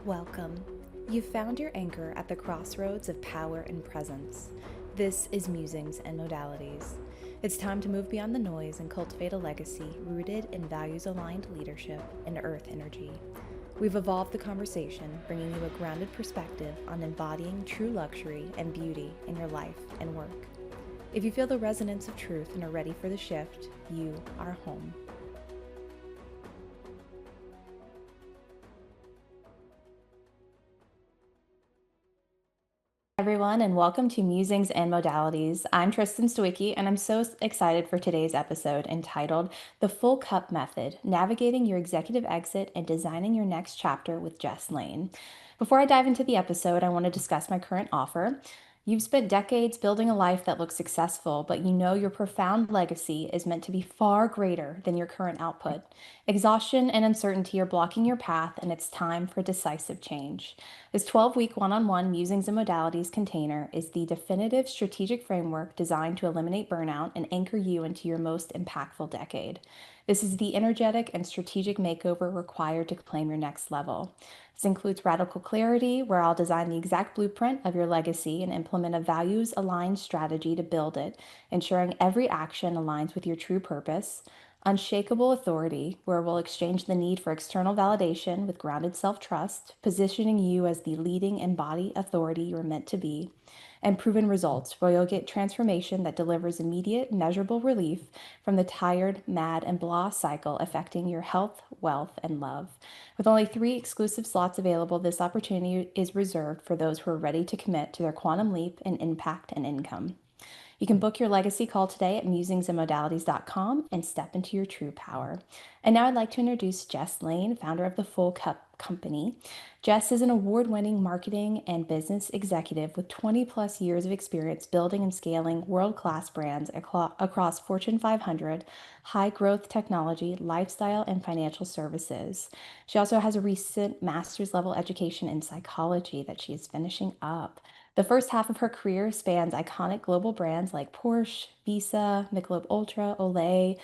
Welcome. You've found your anchor at the crossroads of power and presence. This is Musings and Modalities. It's time to move beyond the noise and cultivate a legacy rooted in values aligned leadership and earth energy. We've evolved the conversation, bringing you a grounded perspective on embodying true luxury and beauty in your life and work. If you feel the resonance of truth and are ready for the shift, you are home. Everyone, and welcome to Musings and Modalities. I'm Tristen Stawicki, and I'm so excited for today's episode entitled The Full Cup Method, Navigating Your Executive Exit and Designing Your Next Chapter with Jess Lane. Before I dive into the episode, I want to discuss my current offer. You've spent decades building a life that looks successful, but you know your profound legacy is meant to be far greater than your current output. Exhaustion and uncertainty are blocking your path, and it's time for decisive change. This 12-week one-on-one Musings and Modalities container is the definitive strategic framework designed to eliminate burnout and anchor you into your most impactful decade. This is the energetic and strategic makeover required to claim your next level. This includes radical clarity, where I'll design the exact blueprint of your legacy and implement a values-aligned strategy to build it, ensuring every action aligns with your true purpose. Unshakable authority, where we'll exchange the need for external validation with grounded self-trust, positioning you as the leading embodied authority you're meant to be. And proven results, where you'll get transformation that delivers immediate, measurable relief from the tired, mad, and blah cycle affecting your health, wealth, and love. With only 3 exclusive slots available, this opportunity is reserved for those who are ready to commit to their quantum leap in impact and income. You can book your legacy call today at musingsandmodalities.com and step into your true power. And now I'd like to introduce Jess Lane, founder of the Full Cup Company. Jess is an award-winning marketing and business executive with 20 plus years of experience building and scaling world-class brands across Fortune 500, high-growth technology, lifestyle, and financial services. She also has a recent master's level education in psychology that she is finishing up. The first half of her career spans iconic global brands like Porsche, Visa, Michelob Ultra, Olay,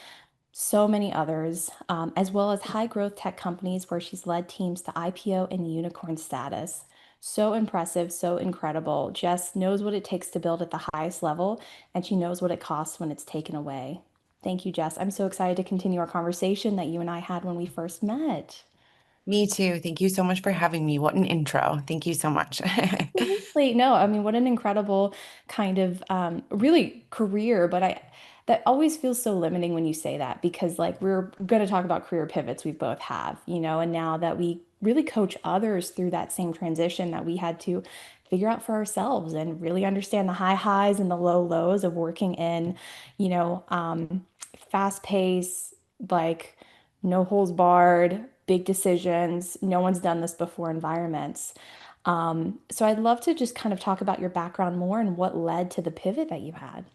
so many others, as well as high growth tech companies where she's led teams to IPO and unicorn status. So impressive, so incredible. Jess knows what it takes to build at the highest level, and she knows what it costs when it's taken away. Thank you, Jess. I'm so excited to continue our conversation that you and I had when we first met. Me too. Thank you so much for having me. What an intro. Thank you so much. Absolutely. No, I mean, what an incredible kind of really career, but I that always feels so limiting when you say that because like we're going to talk about career pivots we both have, and now that we really coach others through that same transition that we had to figure out for ourselves and really understand the high highs and the low lows of working in, you know, um, fast pace, like no holds barred, big decisions, no one's done this before environments. So I'd love to just kind of talk about your background more and what led to the pivot that you had.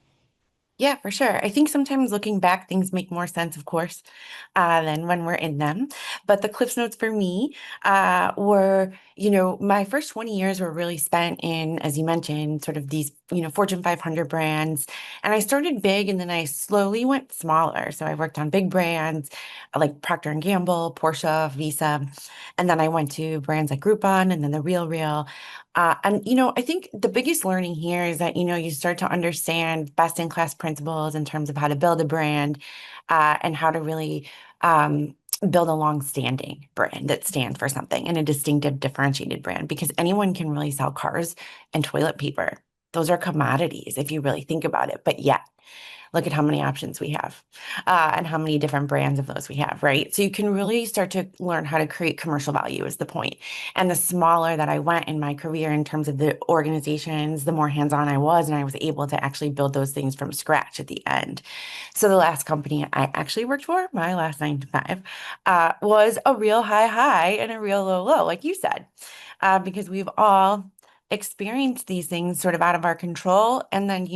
Yeah, for sure. I think sometimes looking back, things make more sense, of course, than when we're in them. But the Cliffs Notes for me were, my first 20 years were really spent in, as you mentioned, sort of these, Fortune 500 brands. And I started big and then I slowly went smaller. So I worked on big brands like Procter& and Gamble, Porsche, Visa. And then I went to brands like Groupon and then The Real Real. I think the biggest learning here is that, you start to understand best in class principles in terms of how to build a brand and how to really build a long-standing brand that stands for something and a distinctive, differentiated brand because anyone can really sell cars and toilet paper. Those are commodities if you really think about it. But yet, look at how many options we have and how many different brands of those we have, right? So you can really start to learn how to create commercial value is the point. And the smaller that I went in my career in terms of the organizations, the more hands-on I was, and I was able to actually build those things from scratch at the end. So the last company I actually worked for, my last 9 to 5, was a real high and a real low, like you said, because we've all experienced these things sort of out of our control. And then,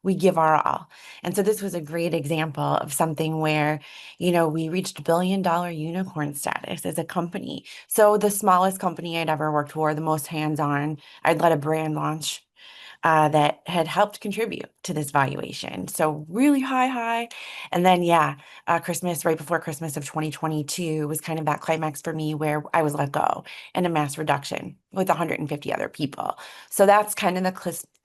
we give our all. And so this was a great example of something where, we reached $1 billion unicorn status as a company. So the smallest company I'd ever worked for, the most hands-on, I'd led a brand launch that had helped contribute to this valuation. So really high. And then, yeah, Christmas, right before Christmas of 2022 was kind of that climax for me where I was let go in a mass reduction with 150 other people. So that's kind of the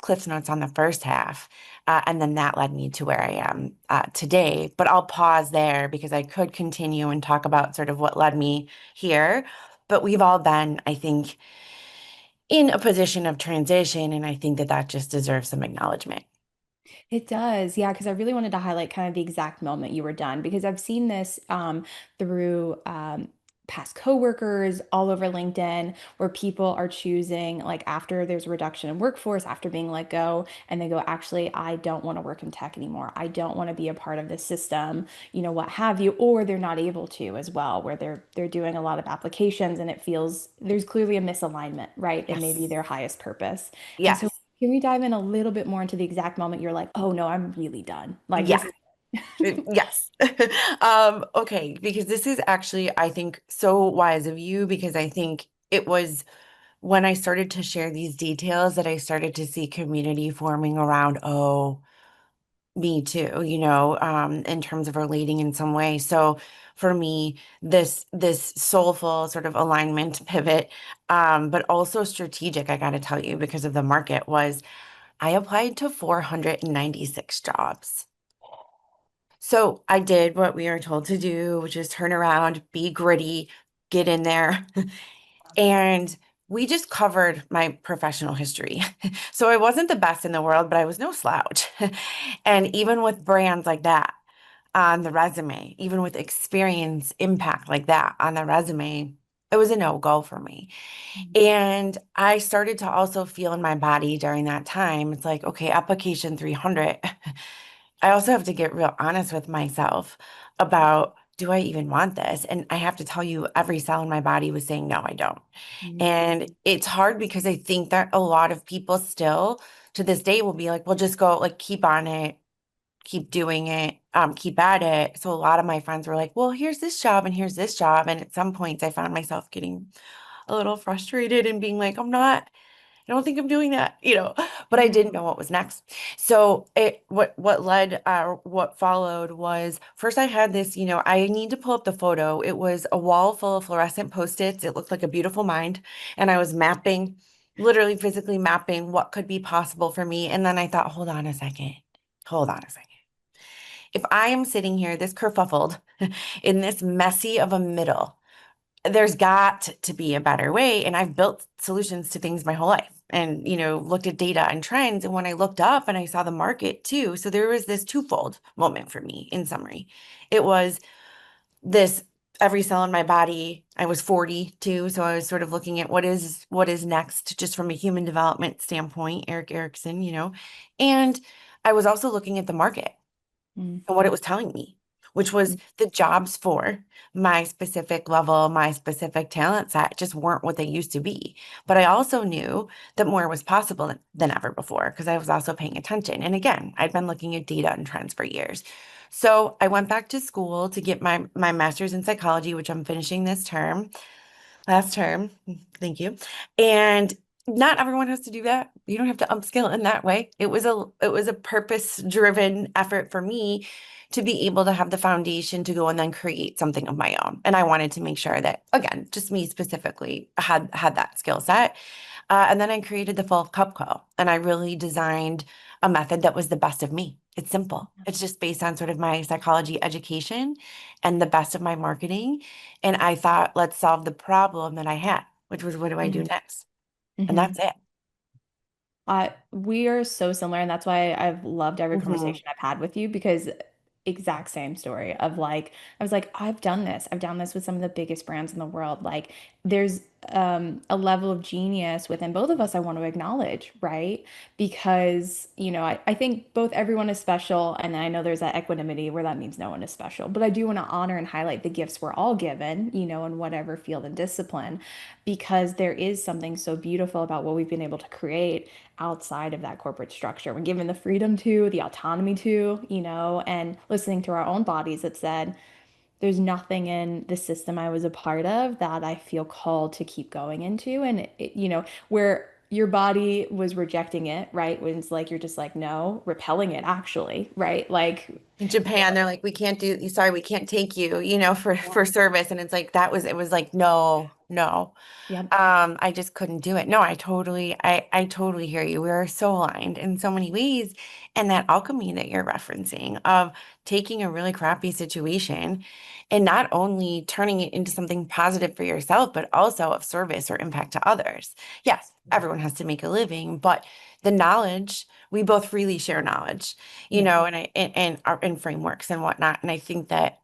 cliff notes on the first half. And then that led me to where I am today. But I'll pause there because I could continue and talk about sort of what led me here. But we've all been, I think, in a position of transition, and I think that that just deserves some acknowledgement. It does, yeah, because I really wanted to highlight kind of the exact moment you were done because I've seen this through past coworkers all over LinkedIn where people are choosing, like after there's a reduction in workforce, after being let go, and they go, actually, I don't want to work in tech anymore. I don't want to be a part of this system, what have you, or they're not able to as well, where they're doing a lot of applications and it feels there's clearly a misalignment, right? And maybe Yes. their highest purpose. And so Yes. can we dive in a little bit more into the exact moment you're like, oh no, I'm really done. Like Yeah. this is Yes. Okay, because this is actually, I think, so wise of you because I think it was when I started to share these details that I started to see community forming around, oh, me too, in terms of relating in some way. So for me, this soulful sort of alignment pivot, but also strategic, I got to tell you, because of the market was I applied to 496 jobs. So I did what we were told to do, which is turn around, be gritty, get in there. And we just covered my professional history. So I wasn't the best in the world, but I was no slouch. And even with brands like that on the resume, even with experience impact like that on the resume, it was a no-go for me. And I started to also feel in my body during that time, it's like, okay, application 300. I also have to get real honest with myself about, do I even want this? And I have to tell you, every cell in my body was saying, no, I don't. And it's hard because I think that a lot of people still to this day will be like, well, just go, like, keep on it, keep doing it, keep at it. So a lot of my friends were like, well, here's this job and here's this job. And at some points, I found myself getting a little frustrated and being like, I don't think I'm doing that, but I yeah. didn't know what was next. So what followed was first I had this, I need to pull up the photo. It was a wall full of fluorescent post-its. It looked like a beautiful mind. And I was mapping, literally physically mapping what could be possible for me. And then I thought, hold on a second. Hold on a second. If I am sitting here, this kerfuffled in this messy of a middle, there's got to be a better way. And I've built solutions to things my whole life and, looked at data and trends. And when I looked up and I saw the market too, so there was this twofold moment for me in summary. It was this every cell in my body. I was 42, so I was sort of looking at what is next just from a human development standpoint, Eric Erickson, and I was also looking at the market and what it was telling me, which was the jobs for my specific level, my specific talent set just weren't what they used to be. But I also knew that more was possible than ever before because I was also paying attention. And again, I'd been looking at data and trends for years. So I went back to school to get my master's in psychology, which I'm finishing this term last term. Thank you. And not everyone has to do that. You don't have to upskill in that way. It was a purpose-driven effort for me to be able to have the foundation to go and then create something of my own. And I wanted to make sure that, again, just me specifically had that skill set. And then I created the Full Cup Co. And I really designed a method that was the best of me. It's simple. It's just based on sort of my psychology education and the best of my marketing. And I thought, let's solve the problem that I had, which was what do I do next? And Mm-hmm. that's it. We are so similar, and that's why I've loved every Hmm. conversation I've had with you because exact same story of like I was like I've done this. I've done this with some of the biggest brands in the world. Like there's a level of genius within both of us I want to acknowledge, right? Because, I think both everyone is special, and then I know there's that equanimity where that means no one is special. But I do want to honor and highlight the gifts we're all given, in whatever field and discipline, because there is something so beautiful about what we've been able to create outside of that corporate structure. We're given the freedom to, the autonomy to, and listening to our own bodies that said, there's nothing in the system I was a part of that I feel called to keep going into. And, where your body was rejecting it, right? When it's like you're just like, no, repelling it actually, right? Like, In Japan, they're like, we can't do, sorry, we can't take you, for yeah. service. And it's like it was like, no, no. Yep. I just couldn't do it. No, I totally hear you. We are so aligned in so many ways. And that alchemy that you're referencing of taking a really crappy situation and not only turning it into something positive for yourself, but also of service or impact to others. Yes, everyone has to make a living, but the knowledge, we both freely share knowledge, Yeah. and frameworks and whatnot. And I think that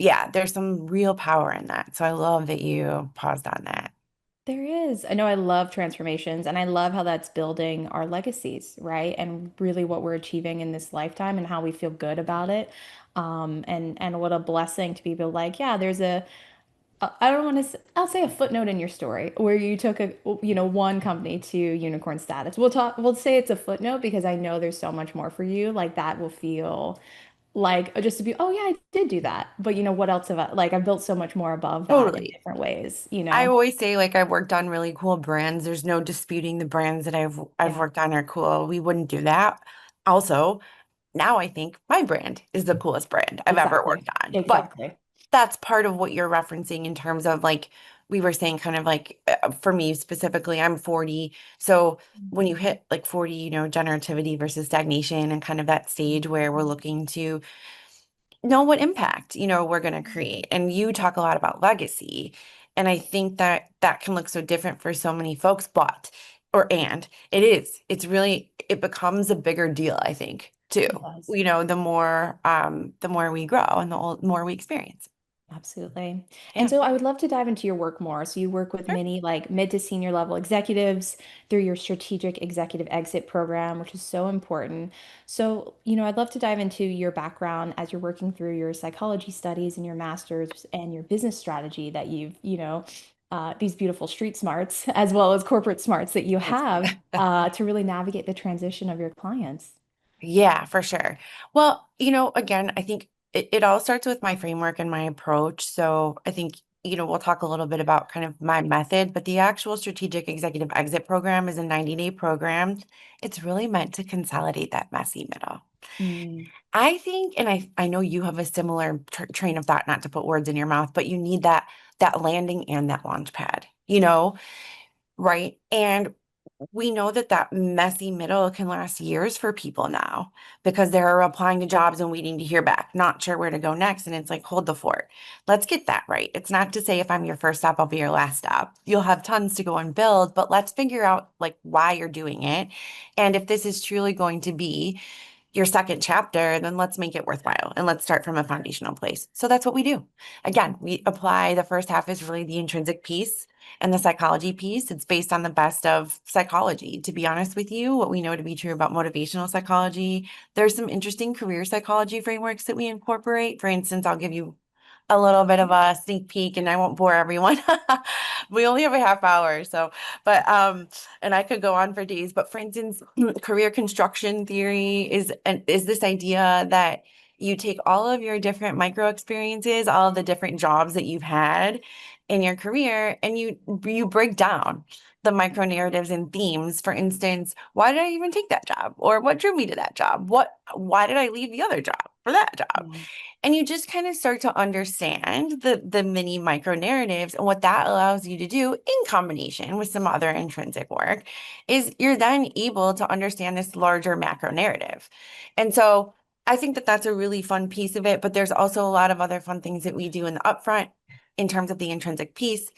yeah, there's some real power in that. So I love that you paused on that. There is. I know I love transformations and I love how that's building our legacies, right? And really what we're achieving in this lifetime and how we feel good about it. And what a blessing to be able like, yeah, there's I don't want to, I'll say a footnote in your story where you took one company to unicorn status. We'll say it's a footnote because I know there's so much more for you. Like that will feel like just to be, oh yeah, I did do that. But what else have I've built so much more above that in Totally. different ways, I always say like I've worked on really cool brands. There's no disputing the brands that I've Yeah, worked on are cool. We wouldn't do that. Also, now I think my brand is the coolest brand I've ever exactly. worked on. But Exactly. that's part of what you're referencing in terms of like we were saying kind of like for me specifically, I'm 40. So when you hit like 40, generativity versus stagnation and kind of that stage where we're looking to know what impact, we're going to create. And you talk a lot about legacy. And I think that that can look so different for so many folks, it's really, it becomes a bigger deal, I think, too. It does. The more we grow and more we experience. Absolutely. And Yeah. so I would love to dive into your work more. So you work with Sure. many like mid to senior level executives through your strategic executive exit program, which is so important. So, I'd love to dive into your background as you're working through your psychology studies and your master's and your business strategy that these beautiful street smarts as well as corporate smarts that you Thanks. have to really navigate the transition of your clients. Yeah, for sure. Well, again, I think it all starts with my framework and my approach. So I think, we'll talk a little bit about kind of my method, but the actual strategic executive exit program is a 90-day program. It's really meant to consolidate that messy middle. Mm, I think, and I know you have a similar train of thought, not to put words in your mouth, but you need that landing and that launch pad, right? And we know that that messy middle can last years for people now because they're applying to jobs and waiting to hear back, not sure where to go next. And it's like, hold the fort. Let's get that right. It's not to say if I'm your first stop, I'll be your last stop. You'll have tons to go and build, but let's figure out like why you're doing it. And if this is truly going to be your second chapter, then let's make it worthwhile and let's start from a foundational place. So that's what we do. Again, we apply the first half is really the intrinsic piece and the psychology piece. It's based on the best of psychology. To be honest with you, what we know to be true about motivational psychology, there's some interesting career psychology frameworks that we incorporate. For instance, I'll give you a little bit of a sneak peek and I won't bore everyone. We only have a half hour, so but and I could go on for days, but for instance, career construction theory is this idea that you take all of your different micro experiences, all of the different jobs that you've had in your career, and you break down the micro narratives and themes. For instance, why did I even take that job? Or what drew me to that job? Why did I leave the other job for that job? yeah. And you just kind of start to understand the mini micro narratives. And what that allows you to do in combination with some other intrinsic work is you're then able to understand this larger macro narrative. And so I think that that's a really fun piece of it, but there's also a lot of other fun things that we do in the upfront in terms of the intrinsic piece.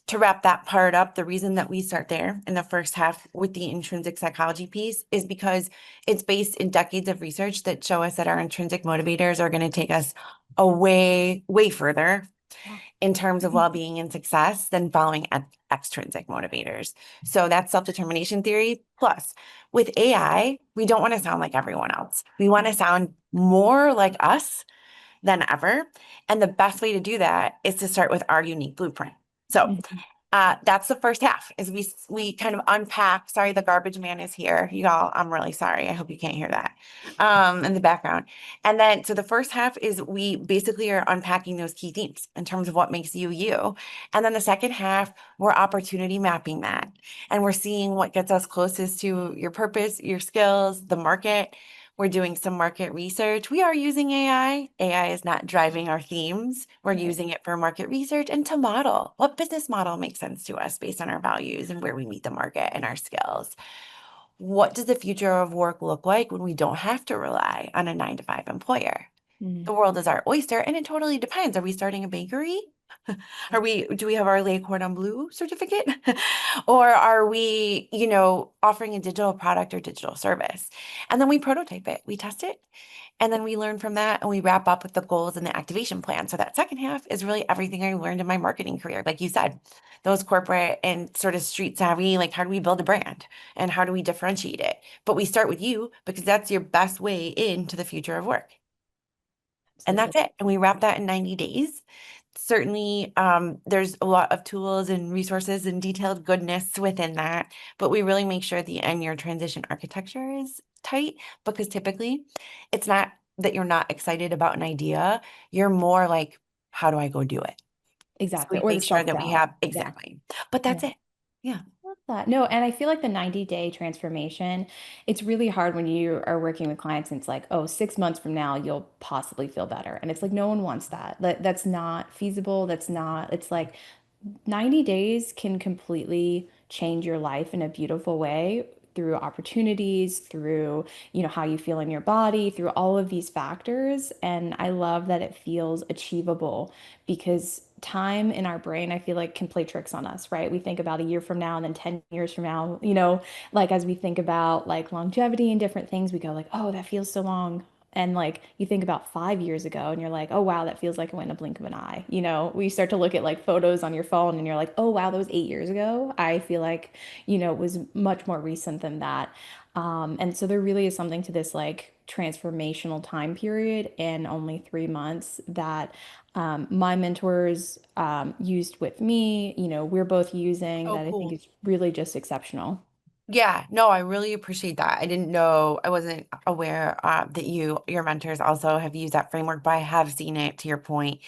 To wrap that part up, the reason that we start there in the first half with the intrinsic psychology piece is because it's based in decades of research that show us that our intrinsic motivators are going to take us away, way further Yeah. in terms of well-being and success than following extrinsic motivators. So that's self-determination theory. Plus, with AI, we don't want to sound like everyone else. We want to sound more like us than ever. And the best way to do that is to start with our unique blueprint. So Mhm. That's the first half is we kind of unpack. Sorry, the garbage man is here. Y'all, I'm really sorry. I hope you can't hear that in the background. And then so the first half is we basically are unpacking those key themes in terms of what makes you you. And then the second half, we're opportunity mapping that. And we're seeing what gets us closest to your purpose, your skills, the market. We're doing some market research. We are using AI. AI is not driving our themes. We're Right. using it for market research and to model what business model makes sense to us based on our values and where we meet the market and our skills. What does the future of work look like when we don't have to rely on a 9 to 5 employer? Mm. The world is our oyster, and it totally depends. Are we starting a bakery? Do we have our Le Cordon Bleu certificate? Or are we, offering a digital product or digital service? And then we prototype it, we test it, and then we learn from that and we wrap up with the goals and the activation plan. So that second half is really everything I learned in my marketing career. Like you said, those corporate and sort of street savvy, like how do we build a brand and how do we differentiate it? But we start with you because that's your best way into the future of work. And Absolutely. that's it. And we wrap that in 90 days. Certainly, there's a lot of tools and resources and detailed goodness within that, but we really make sure the end year transition architecture is tight because typically it's not that you're not excited about an idea. You're more like, how do I go do it? So Exactly. we Or the make sure that we self-doubt. have Yeah. exactly, but Yeah. that's it. Yeah. Love that. No, and I feel like the 90-day transformation, it's really hard when you are working with clients and it's like, oh, 6 months from now, you'll possibly feel better. And it's like, no one wants that. That's not feasible. That's not, it's like 90 days can completely change your life in a beautiful way through opportunities, through, how you feel in your body, through all of these factors. And I love that it feels achievable because time in our brain, I feel like can play tricks on us, right? We think about a year from now and then 10 years from now, like as we think about like longevity and different things, we go like, oh, that feels so long. And like you think about 5 years ago and you're like, oh wow, that feels like it went in a blink of an eye. We start to look at like photos on your phone and you're like, oh wow, that was 8 years ago. I feel like, it was much more recent than that. And so there really is something to this like transformational time period in only 3 months that my mentors used with me, we're both using Oh, that I think cool. is really just exceptional. Yeah, no, I really appreciate that. I didn't know, I wasn't aware that your mentors also have used that framework, but I have seen it, to your point,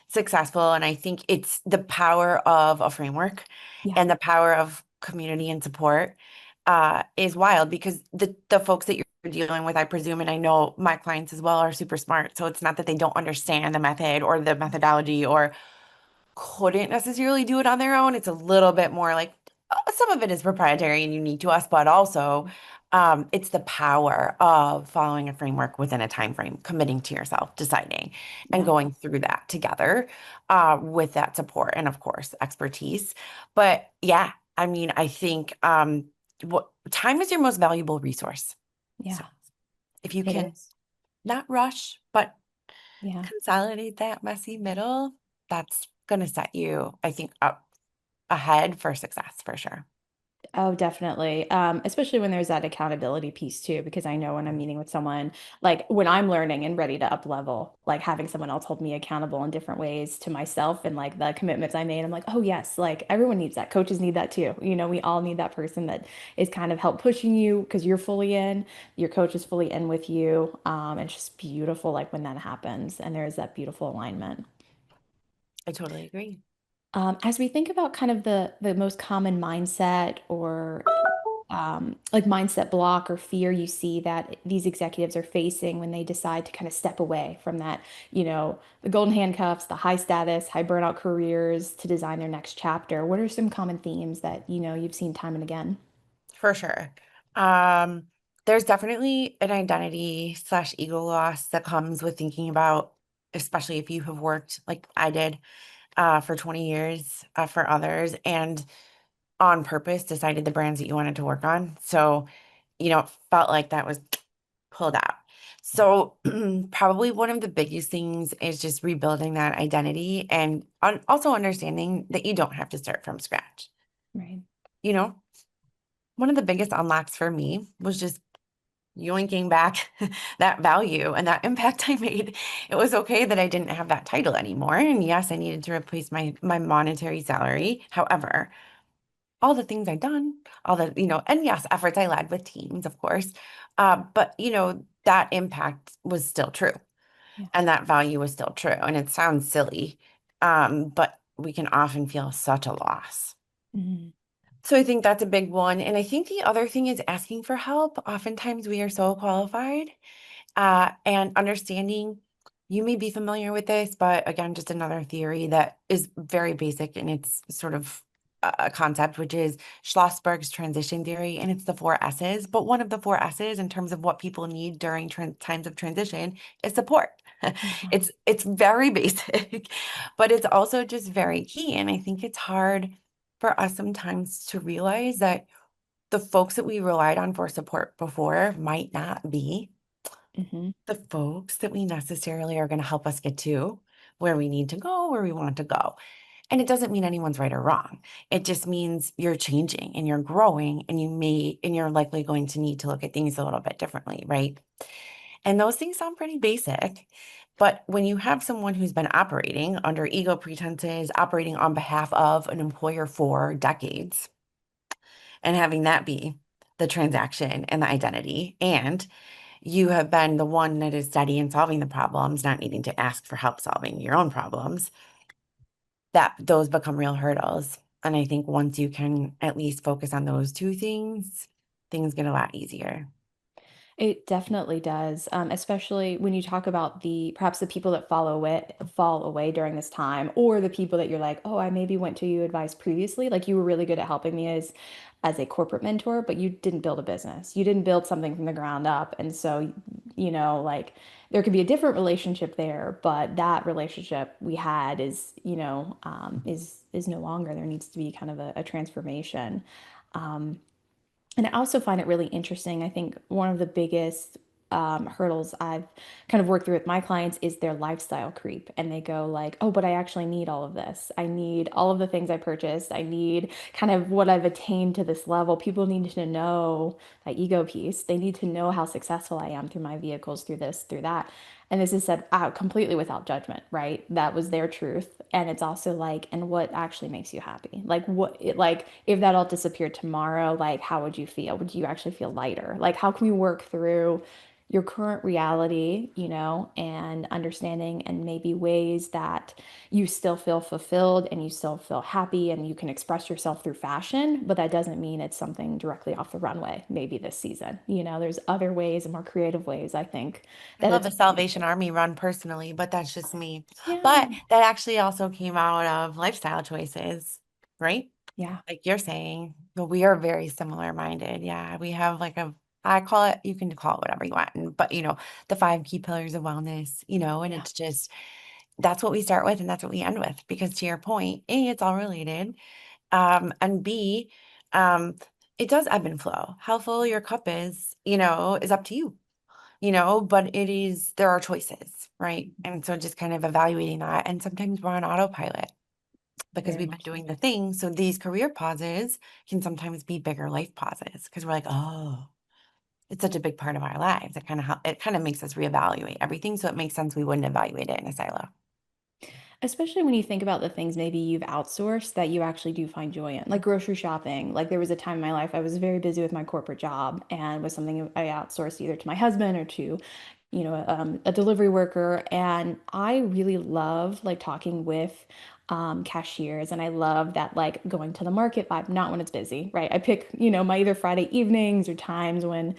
successful. And I think it's the power of a framework Yeah. and the power of community and support is wild because the folks that you're dealing with, I presume, and I know my clients as well are super smart. So it's not that they don't understand the method or the methodology or couldn't necessarily do it on their own. It's a little bit more like some of it is proprietary and unique to us, but also it's the power of following a framework within a time frame, committing to yourself, deciding, and Yeah. going through that together with that support and of course expertise. But yeah, I mean, I think what time is your most valuable resource. So Yeah. if you It can is. not rush, but Yeah. consolidate that messy middle, that's going to set you, I think, up ahead for success for sure. Oh, definitely. Especially when there's that accountability piece too, because I know when I'm meeting with someone, like when I'm learning and ready to up level, like having someone else hold me accountable in different ways to myself and like the commitments I made, I'm like, oh yes, like everyone needs that. Coaches need that too. We all need that person that is kind of help pushing you because you're fully in, your coach is fully in with you. It's just beautiful, like when that happens and there's that beautiful alignment. I totally agree. As we think about kind of the most common mindset or like mindset block or fear you see that these executives are facing when they decide to kind of step away from that, the golden handcuffs, the high status, high burnout careers to design their next chapter. What are some common themes that, you've seen time and again? For sure. Um, there's definitely an identity slash ego loss that comes with thinking about, especially if you have worked like I did for 20 years for others and on purpose decided the brands that you wanted to work on. So, it felt like that was pulled out. Yeah, So, probably one of the biggest things is just rebuilding that identity and also understanding that you don't have to start from scratch. right. You know, one of the biggest unlocks for me was just yoinking back that value and that impact I made. It was okay that I didn't have that title anymore. And yes, I needed to replace my monetary salary. However, all the things I'd done, all the, and yes, efforts I led with teams, of course. But that impact was still true Yeah. and that value was still true. And it sounds silly, but we can often feel such a loss. Mhm. So I think that's a big one. And I think the other thing is asking for help. Oftentimes we are so qualified, and understanding you may be familiar with this, but again, just another theory that is very basic and it's sort of a concept, which is Schlossberg's transition theory. And it's the four S's. But one of the four S's in terms of what people need during times of transition is support. Uh-huh. It's very basic, but it's also just very key. And I think it's hard for us sometimes to realize that the folks that we relied on for support before might not be Mhm. the folks that we necessarily are going to help us get to where we need to go, where we want to go. And it doesn't mean anyone's right or wrong. It just means you're changing and you're growing and and you're likely going to need to look at things a little bit differently, right? And those things sound pretty basic. But when you have someone who's been operating under ego pretenses, operating on behalf of an employer for decades, and having that be the transaction and the identity, and you have been the one that is steady in solving the problems, not needing to ask for help solving your own problems, that those become real hurdles. And I think once you can at least focus on those two things, things get a lot easier. It definitely does, especially when you talk about the perhaps the people that fall away during this time, or the people that you're like, oh, I maybe went to you advice previously. Like you were really good at helping me as a corporate mentor, but you didn't build a business. You didn't build something from the ground up, and so like there could be a different relationship there, but that relationship we had is is no longer. There needs to be kind of a transformation. Um, and I also find it really interesting. I think one of the biggest hurdles I've kind of worked through with my clients is their lifestyle creep. And they go like, oh, but I actually need all of this. I need all of the things I purchased. I need kind of what I've attained to this level. People need to know that ego piece. They need to know how successful I am through my vehicles, through this, through that. And this is said out completely without judgment, right? That was their truth. And it's also like, and what actually makes you happy? Like like if that all disappeared tomorrow, like how would you feel? Would you actually feel lighter? Like how can we work through your current reality, and understanding and maybe ways that you still feel fulfilled and you still feel happy and you can express yourself through fashion, but that doesn't mean it's something directly off the runway, maybe this season. There's other ways and more creative ways, I think, I that love it's a Salvation beautiful. Army run personally, but that's just me. Yeah. But that actually also came out of lifestyle choices, right? Yeah. Like you're saying, but we are very similar minded. Yeah, we have like I call it, you can call it whatever you want, but the five key pillars of wellness, and Yeah. it's just, that's what we start with and that's what we end with. Because to your point, A, it's all related. And B, um, it does ebb and flow. How full your cup is up to you, but there are choices, right? And so just kind of evaluating that. And sometimes we're on autopilot because Very we've been much so. doing the thing. So these career pauses can sometimes be bigger life pauses because we're like, oh, it's such a big part of our lives. It kind of makes us reevaluate everything. So it makes sense we wouldn't evaluate it in a silo. Especially when you think about the things maybe you've outsourced that you actually do find joy in, like grocery shopping. Like there was a time in my life I was very busy with my corporate job and was something I outsourced either to my husband or to, a delivery worker. And I really love like talking with cashiers, and I love that like going to the market vibe, not when it's busy, right? I pick, my either Friday evenings or times when,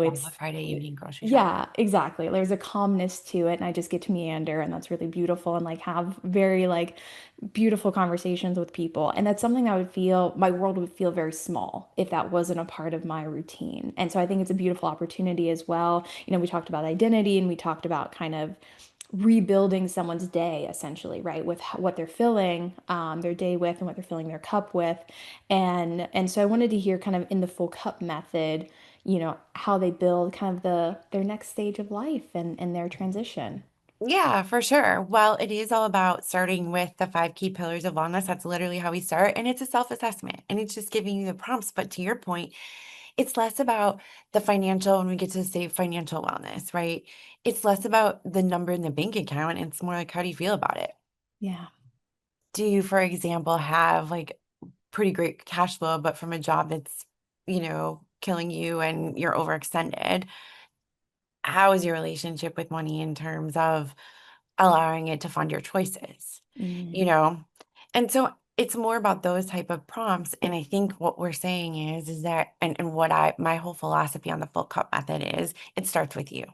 Love a it's Friday evening grocery shopping. yeah, exactly. There's a calmness to it, and I just get to meander, and that's really beautiful, and like have very like beautiful conversations with people. And that's something that would feel my world would feel very small if that wasn't a part of my routine. And so I think it's a beautiful opportunity as well. We talked about identity and we talked about kind of rebuilding someone's day essentially, right, with what they're filling their day with and what they're filling their cup with. And so I wanted to hear kind of in the full cup method, how they build kind of their next stage of life and their transition. Yeah, for sure. Well, it is all about starting with the five key pillars of wellness. That's literally how we start. And it's a self assessment and it's just giving you the prompts. But to your point, It's less about the financial, when we get to say financial wellness, right? It's less about the number in the bank account. It's more like, how do you feel about it? Yeah. Do you, for example, have like pretty great cash flow, but from a job that's, killing you and you're overextended? How is your relationship with money in terms of allowing it to fund your choices? You Mm, know? And so it's more about those type of prompts. And I think what we're saying is that, and what my whole philosophy on the full cup method is, it starts with you,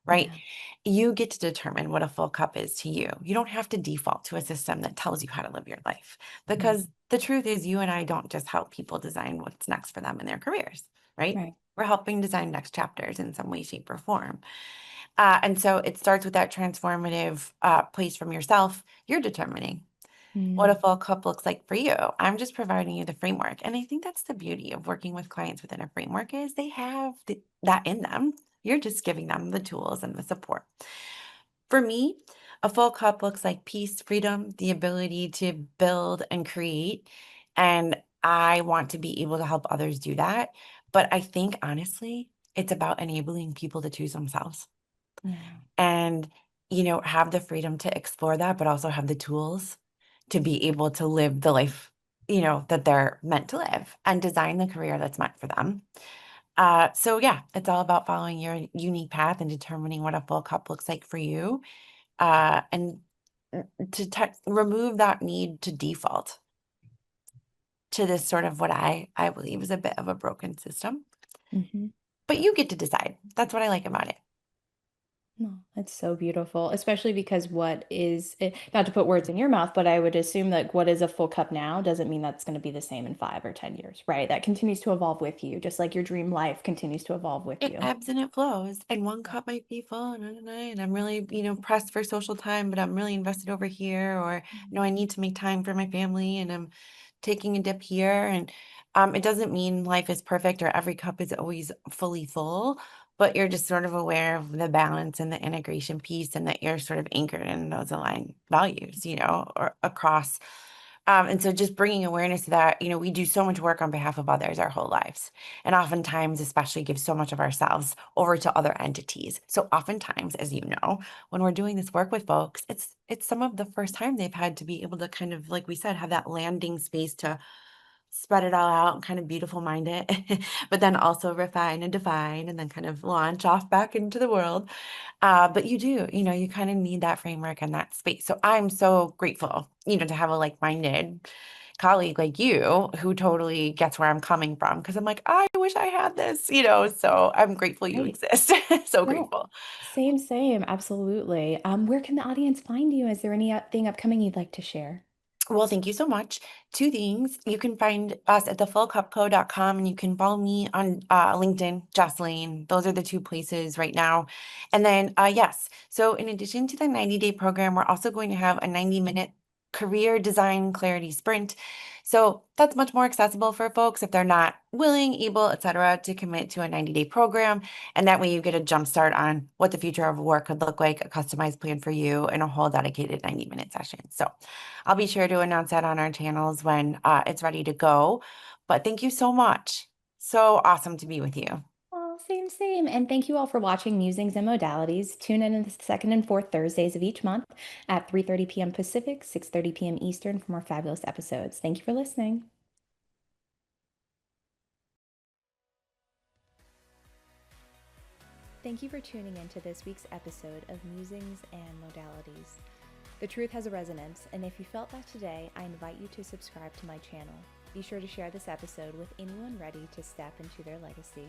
right? yeah. You get to determine what a full cup is to you. You don't have to default to a system that tells you how to live your life, Right. because the truth is, you and I don't just help people design what's next for them in their careers, right? Right. We're helping design next chapters in some way, shape, or form. And so it starts with that transformative place from yourself. You're determining what a Mm, full cup looks like for you. I'm just providing you the framework. And I think that's the beauty of working with clients within a framework, is they have that in them. You're just giving them the tools and the support. For me, a full cup looks like peace, freedom, the ability to build and create. And I want to be able to help others do that. But I think honestly, it's about enabling people to choose themselves yeah. and, have the freedom to explore that, but also have the tools to be able to live the life, that they're meant to live, and design the career that's meant for them. So yeah, it's all about following your unique path and determining what a full cup looks like for you. And to remove that need to default to this sort of what I believe is a bit of a broken system. Hmm. But you get to decide. That's what I like about it. No, it's so beautiful, especially because what is it, not to put words in your mouth, but I would assume that what is a full cup now doesn't mean that's going to be the same in 5 or 10 years, right? That continues to evolve with you, just like your dream life continues to evolve with It you. ebbs and it flows, and one Yeah. cup might be full, and I'm really, pressed for social time, but I'm really invested over here, or, I need to make time for my family, and I'm taking a dip here. And it doesn't mean life is perfect or every cup is always fully full, but you're just sort of aware of the balance and the integration piece, and that you're sort of anchored in those aligned values, or across. And so just bringing awareness to that, we do so much work on behalf of others our whole lives, and oftentimes especially give so much of ourselves over to other entities. So oftentimes, as you know, when we're doing this work with folks, it's some of the first time they've had to be able to kind of, like we said, have that landing space to spread it all out and kind of beautiful mind it, but then also refine and define, and then kind of launch off back into the world. But you do, you kind of need that framework and that space. So I'm so grateful, to have a like-minded colleague like you who totally gets where I'm coming from. Cause I'm like, I wish I had this, so I'm grateful you Right. exist. So No, grateful. same, same. Absolutely. Where can the audience find you? Is there anything upcoming you'd like to share? Well, thank you so much. Two things. You can find us at thefullcupco.com, and you can follow me on LinkedIn, Jess Lane. Those are the two places right now. And then, yes, so in addition to the 90-day program, we're also going to have a 90-minute career design clarity sprint. So that's much more accessible for folks if they're not willing, able, etc., to commit to a 90-day program. And that way you get a jump start on what the future of work could look like, a customized plan for you, and a whole dedicated 90-minute session. So I'll be sure to announce that on our channels when it's ready to go. But thank you so much. So awesome to be with you. Oh, same, same. And thank you all for watching Musings and Modalities. Tune in on the second and fourth Thursdays of each month at 3:30 p.m. Pacific, 6:30 p.m. Eastern for more fabulous episodes. Thank you for listening. Thank you for tuning in to this week's episode of Musings and Modalities. The truth has a resonance, and if you felt that today, I invite you to subscribe to my channel. Be sure to share this episode with anyone ready to step into their legacy.